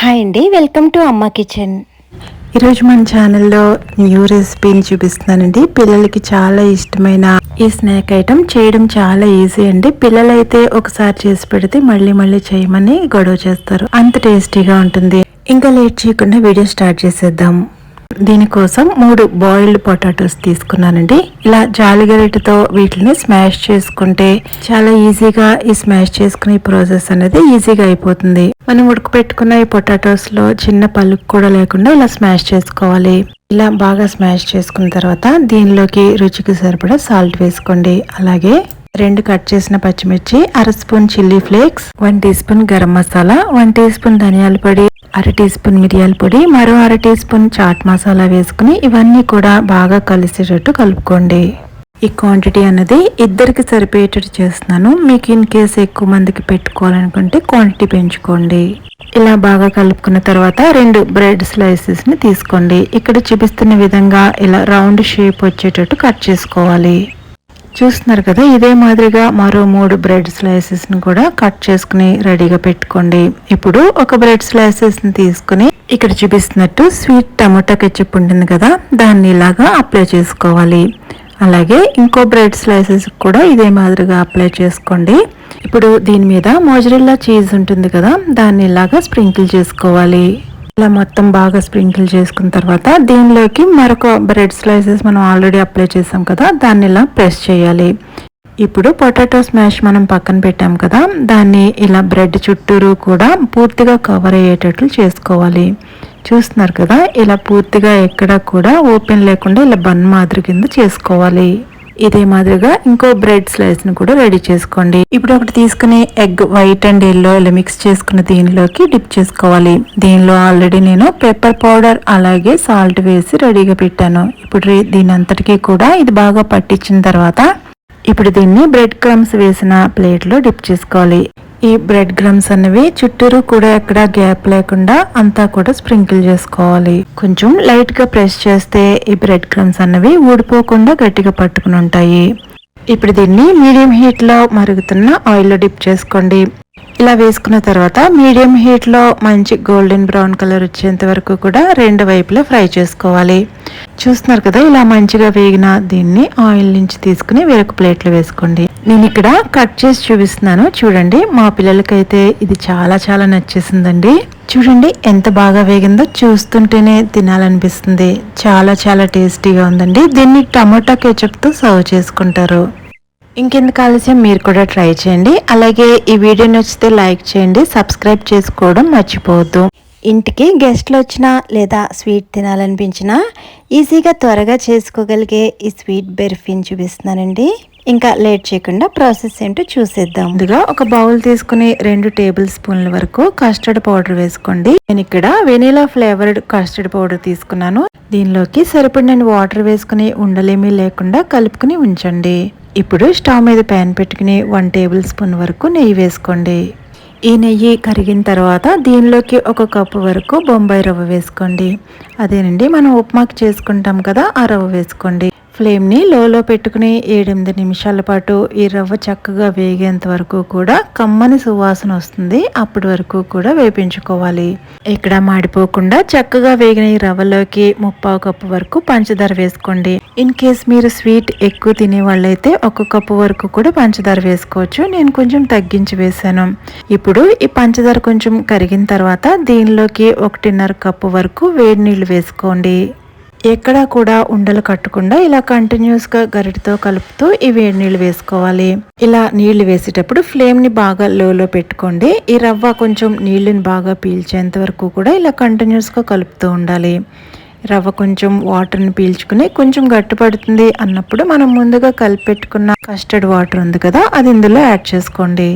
Hi అండి, welcome to అమ్మ kitchen. ఈరోజు మన ఛానల్లో న్యూ రెసిపీని చూపిస్తున్నానండి. పిల్లలకి చాలా ఇష్టమైన ఈ స్నాక్ ఐటమ్ చేయడం చాలా ఈజీ అండి. పిల్లలైతే ఒకసారి చేసి పెడితే మళ్ళీ మళ్ళీ చేయమని గొడవ చేస్తారు, అంత టేస్టీగా ఉంటుంది. ఇంకా లేట్ చేయకుండా వీడియో స్టార్ట్ చేసేద్దాం. దీనికోసం 3 బాయిల్డ్ పొటాటోస్ తీసుకున్నానండి. ఇలా జాలిగరిటతో వీటిని స్మాష్ చేసుకుంటే చాలా ఈజీగా ఈ స్మాష్ చేసుకునే ప్రాసెస్ అనేది ఈజీగా అయిపోతుంది. మనం ఉడకపెట్టుకున్న ఈ పొటాటోస్ లో చిన్న పలుకు కూడా లేకుండా ఇలా స్మాష్ చేసుకోవాలి. ఇలా బాగా స్మాష్ చేసుకున్న తర్వాత దీనిలోకి రుచికి సరిపడా సాల్ట్ వేసుకోండి. అలాగే 2 కట్ చేసిన పచ్చిమిర్చి, 1/2 spoon chilli flakes, 1 teaspoon garam masala, 1 teaspoon ధనియాల పొడి, 1/2 టీ స్పూన్ మిరియాల పొడి, మరో 1/2 టీ స్పూన్ చాట్ మసాలా వేసుకుని ఇవన్నీ కూడా బాగా కలిసేటట్టు కలుపుకోండి. ఈ క్వాంటిటీ అన్నది ఇద్దరికి సరిపోయేటట్టు చేస్తున్నాను. మీకు ఇన్ కేసు ఎక్కువ మందికి పెట్టుకోవాలనుకుంటే క్వాంటిటీ పెంచుకోండి. ఇలా బాగా కలుపుకున్న తర్వాత 2 బ్రెడ్ స్లైసెస్ ని తీసుకోండి. ఇక్కడ చూపిస్తున్న విధంగా ఇలా రౌండ్ షేప్ వచ్చేటట్టు కట్ చేసుకోవాలి. చూస్తున్నారు కదా, ఇదే మాదిరిగా మరో 3 బ్రెడ్ స్లైసెస్ ని కూడా కట్ చేసుకుని రెడీగా పెట్టుకోండి. ఇప్పుడు ఒక బ్రెడ్ స్లైసెస్ ని తీసుకుని ఇక్కడ చూపిస్తున్నట్టు స్వీట్ టమోటా కెచప్ ఉంటుంది కదా, దాన్ని ఇలాగా అప్లై చేసుకోవాలి. అలాగే ఇంకో బ్రెడ్ స్లైసెస్ కూడా ఇదే మాదిరిగా అప్లై చేసుకోండి. ఇప్పుడు దీని మీద మోజరెల్లా చీజ్ ఉంటుంది కదా, దాన్ని ఇలాగా స్ప్రింకిల్ చేసుకోవాలి. ఇలా మొత్తం బాగా స్ప్రింకిల్ చేసుకున్న తర్వాత దీనిలోకి మరొక బ్రెడ్ స్లైసెస్ మనం ఆల్రెడీ అప్లై చేసాం కదా, దాన్ని ఇలా ప్రెస్ చేయాలి. ఇప్పుడు పొటాటో స్మాష్ మనం పక్కన పెట్టాం కదా, దాన్ని ఇలా బ్రెడ్ చుట్టూరు కూడా పూర్తిగా కవర్ అయ్యేటట్లు చేసుకోవాలి. చూస్తున్నారు కదా, ఇలా పూర్తిగా ఎక్కడ కూడా ఓపెన్ లేకుండా ఇలా బన్ మాదిరి కింద చేసుకోవాలి. ఇదే మాదిరిగా ఇంకో బ్రెడ్ స్లైస్ ని కూడా రెడీ చేసుకోండి. ఇప్పుడు ఒకటి తీసుకుని ఎగ్ వైట్ అండ్ ఎల్లో ఇలా మిక్స్ చేసుకున్న దీనిలోకి డిప్ చేసుకోవాలి. దీనిలో ఆల్రెడీ నేను పెప్పర్ పౌడర్ అలాగే సాల్ట్ వేసి రెడీగా పెట్టాను. ఇప్పుడు దీని అంతటికీ కూడా ఇది బాగా పట్టించిన తర్వాత ఇప్పుడు దీన్ని బ్రెడ్ క్రమ్స్ వేసిన ప్లేట్ లో డిప్ చేసుకోవాలి. ఈ బ్రెడ్ క్రమ్స్ అనేవి చుట్టూరు కూడా ఎక్కడ గ్యాప్ లేకుండా అంతా కూడా స్ప్రింకిల్ చేసుకోవాలి. కొంచెం లైట్ గా ప్రెస్ చేస్తే ఈ బ్రెడ్ క్రమ్స్ అనేవి ఊడిపోకుండా గట్టిగా పట్టుకుని ఉంటాయి. ఇప్పుడు దీన్ని మీడియం హీట్ లో మరుగుతున్న ఆయిల్ లో డిప్ చేసుకోండి. ఇలా వేసుకున్న తర్వాత మీడియం హీట్ లో మంచి గోల్డెన్ బ్రౌన్ కలర్ వచ్చేంత వరకు కూడా 2 వైపులా ఫ్రై చేసుకోవాలి. చూస్తున్నారు కదా, ఇలా మంచిగా వేగిన దీన్ని ఆయిల్ నుంచి తీసుకుని వేరొక ప్లేట్ లో వేసుకోండి. నేను ఇక్కడ కట్ చేసి చూపిస్తున్నాను, చూడండి. మా పిల్లలకైతే ఇది చాలా చాలా నచ్చేసిందండి. చూడండి ఎంత బాగా వేగిందో, చూస్తుంటేనే తినాలనిపిస్తుంది. చాలా చాలా టేస్టీగా ఉందండి. దీన్ని టమోటా కెచప్ తో సర్వ్ చేసుకుంటారు. ఇంకెందుకు ఆలస్యం, మీరు కూడా ట్రై చేయండి. అలాగే ఈ వీడియో నచ్చితే లైక్ చేయండి, సబ్స్క్రైబ్ చేసుకోవడం మర్చిపోవద్దు. ఇంటికి గెస్ట్లు వచ్చినా లేదా స్వీట్ తినాలనిపించినా ఈజీగా త్వరగా చేసుకోగలిగే ఈ స్వీట్ బెర్ఫీని చూపిస్తున్నానండి. ఇంకా లేట్ చేయకుండా ప్రాసెస్ ఏంటో చూసేద్దాం. ముందుగా ఒక బౌల్ తీసుకుని 2 టేబుల్ స్పూన్ల వరకు కస్టర్డ్ పౌడర్ వేసుకోండి. నేను ఇక్కడ వెనీలా ఫ్లేవర్డ్ కస్టర్డ్ పౌడర్ తీసుకున్నాను. దీనిలోకి సరిపడిన వాటర్ వేసుకుని ఉండలేమీ లేకుండా కలుపుకుని ఉంచండి. ఇప్పుడు స్టవ్ మీద ప్యాన్ పెట్టుకుని 1 టేబుల్ స్పూన్ వరకు నెయ్యి వేసుకోండి. ఈ నెయ్యి కరిగిన తర్వాత దీనిలోకి 1 కప్పు వరకు బొంబాయి రవ్వ వేసుకోండి. అదేనండి, మనం ఉప్మాకి చేసుకుంటాం కదా, ఆ రవ్వ వేసుకోండి. ఫ్లేమ్ని లోలో పెట్టుకుని 7-8 నిమిషాల పాటు ఈ రవ్వ చక్కగా వేగేంత వరకు కూడా కమ్మని సువాసన వస్తుంది. అప్పటి వరకు కూడా వేపించుకోవాలి. ఇక్కడ మాడిపోకుండా చక్కగా వేగిన ఈ రవ్వలోకి 3/4 కప్పు వరకు పంచదార వేసుకోండి. ఇన్ కేస్ మీరు స్వీట్ ఎక్కువ తినే వాళ్ళైతే 1 కప్పు వరకు కూడా పంచదార వేసుకోవచ్చు. నేను కొంచెం తగ్గించి వేసాను. ఇప్పుడు ఈ పంచదార కొంచెం కరిగిన తర్వాత దీనిలోకి 1.5 కప్పు వరకు వేడి నీళ్లు వేసుకోండి. ఎక్కడా కూడా ఉండలు కట్టకుండా ఇలా కంటిన్యూస్ గా గరిటతో కలుపుతూ ఈ వేడి నీళ్లు వేసుకోవాలి. ఇలా నీళ్లు వేసేటప్పుడు ఫ్లేమ్ ని బాగా లోలో పెట్టుకోండి. ఈ రవ్వ కొంచెం నీళ్లను బాగా పీల్చేంత వరకు కూడా ఇలా కంటిన్యూస్ గా కలుపుతూ ఉండాలి. రవ్వ కొంచెం వాటర్ ని పీల్చుకుని కొంచెం గట్టిపడుతుంది అన్నప్పుడు మనం ముందుగా కలిపెట్టుకున్న కస్టర్డ్ వాటర్ ఉంది కదా, అది ఇందులో యాడ్ చేసుకోండి.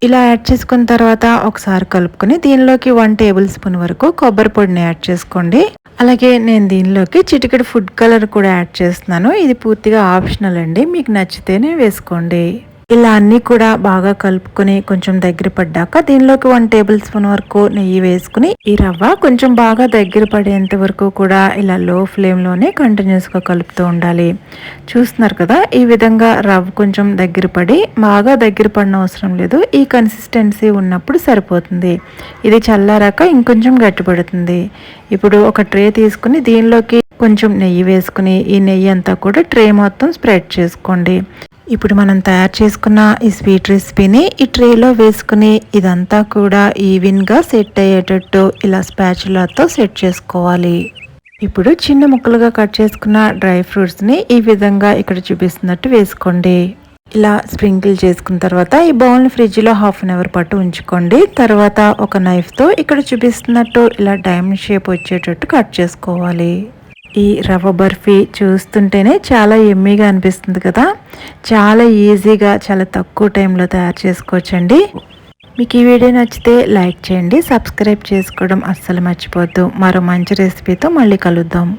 ఇలా యాడ్ చేసుకున్న తర్వాత ఒకసారి కలుపుకొని దీనిలోకి 1 టేబుల్ స్పూన్ వరకు కొబ్బరి పొడిని యాడ్ చేసుకోండి. అలాగే నేను దీనిలోకి చిటికెడు ఫుడ్ కలర్ కూడా యాడ్ చేస్తున్నాను. ఇది పూర్తిగా ఆప్షనల్ అండి, మీకు నచ్చితేనే వేసుకోండి. ఇలా అన్నీ కూడా బాగా కలుపుకొని కొంచెం దగ్గర పడ్డాక దీనిలోకి 1 టేబుల్ స్పూన్ వరకు నెయ్యి వేసుకుని ఈ రవ్వ కొంచెం బాగా దగ్గర పడేంత వరకు కూడా ఇలా లో ఫ్లేమ్లోనే కంటిన్యూస్గా కలుపుతూ ఉండాలి. చూస్తున్నారు కదా, ఈ విధంగా రవ్వ కొంచెం దగ్గర పడి బాగా దగ్గర పడిన అవసరం లేదు, ఈ కన్సిస్టెన్సీ ఉన్నప్పుడు సరిపోతుంది. ఇది చల్లారాక ఇంకొంచెం గట్టిపడుతుంది. ఇప్పుడు ఒక ట్రే తీసుకుని దీనిలోకి కొంచెం నెయ్యి వేసుకుని ఈ నెయ్యి అంతా కూడా ట్రే మొత్తం స్ప్రెడ్ చేసుకోండి. ఇప్పుడు మనం తయారు చేసుకున్న ఈ స్వీట్ రెసిపీని ఈ ట్రేలో వేసుకుని ఇదంతా కూడా ఈవెన్గా సెట్ అయ్యేటట్టు ఇలా స్పాచులాతో సెట్ చేసుకోవాలి. ఇప్పుడు చిన్న ముక్కలుగా కట్ చేసుకున్న డ్రై ఫ్రూట్స్ని ఈ విధంగా ఇక్కడ చూపిస్తున్నట్టు వేసుకోండి. ఇలా స్ప్రింకిల్ చేసుకున్న తర్వాత ఈ బౌల్ని ఫ్రిడ్జ్లో 1/2 అవర్ పాటు ఉంచుకోండి. తర్వాత ఒక నైఫ్తో ఇక్కడ చూపిస్తున్నట్టు ఇలా డైమండ్ షేప్ వచ్చేటట్టు కట్ చేసుకోవాలి. ఈ రవ్వ బర్ఫీ చూస్తుంటేనే చాలా ఎమ్మీగా అనిపిస్తుంది కదా. చాలా ఈజీగా చాలా తక్కువ టైంలో తయారు చేసుకోవచ్చండి. మీకు ఈ వీడియో నచ్చితే లైక్ చేయండి, సబ్స్క్రైబ్ చేసుకోవడం అస్సలు మర్చిపోవద్దు. మరో మంచి రెసిపీతో మళ్ళీ కలుద్దాం.